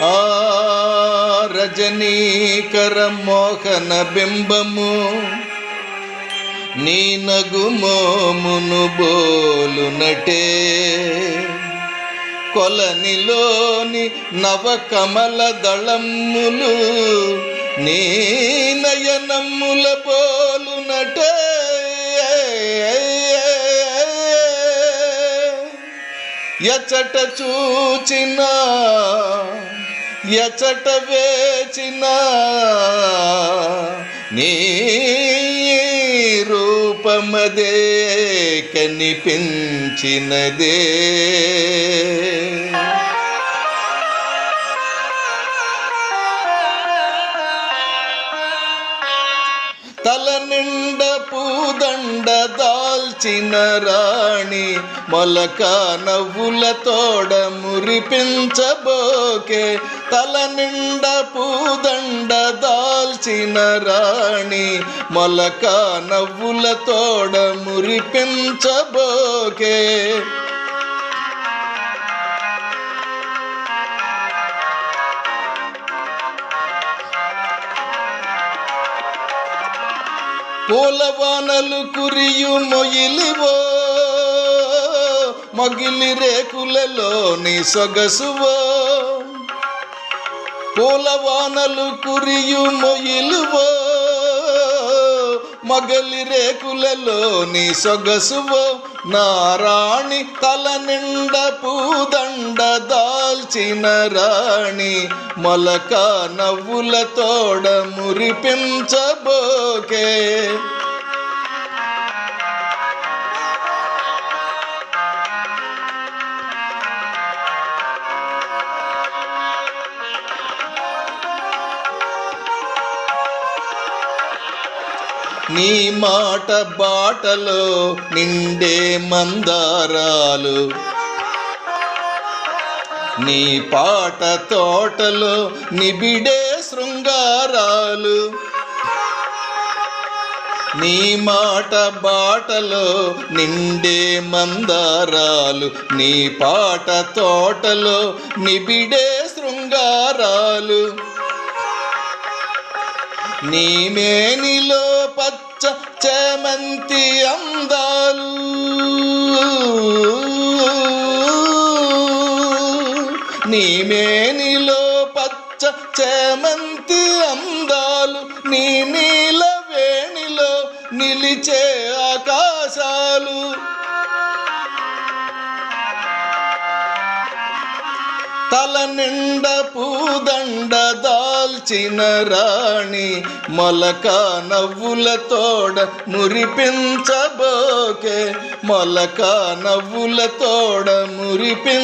ఆ రజనీకర మోహన బింబము నీ నగుమోమును బోలునటే కొలనిలోని నవకమల దళములు నీ నయనముల బోలునటే ఎచట చూచినా ఎచట వేచినా నీ రూపమదే కనిపించినదే తల నిండ పూదండ దాల్చిన రాణి మొలక నవ్వుల తోడ మురిపించబోకే తల నిండ పూదండ దాల్చిన రాణి మొలక నవ్వుల తోడ మురిపించబోకే పూలవానలు కురియు మొయిలివో మగిలి రేకులలోని సొగసువో పూలవానలు కురియు మొయిలువో మగలి రేకులలోని సొగసువో నారాణి తల నిండ పూదండ దాల్చిన రాణి మొలక నవ్వుల తోడ మురిపించబోకే నీ మాట బాటలో నిండే మందారాలు నీ పాట తోటలో నిబిడే శృంగారాలు నీ మాట బాటలో నిండే మందారాలు నీ పాట తోటలో నిబిడే శృంగారాలు నీ మేనిలో పచ్చ చేమంతి అందాలు నీ మేనిలో పచ్చ చేమంతి అందాలు నీ నీల వేణిలో నిలిచే ఆకాశాలు తల నిండ పూదండ దాల్చిన రాణి మొలక నవ్వుల తోడ మురిపించబోకే మొలక నవ్వుల తోడ మురిపించబోకే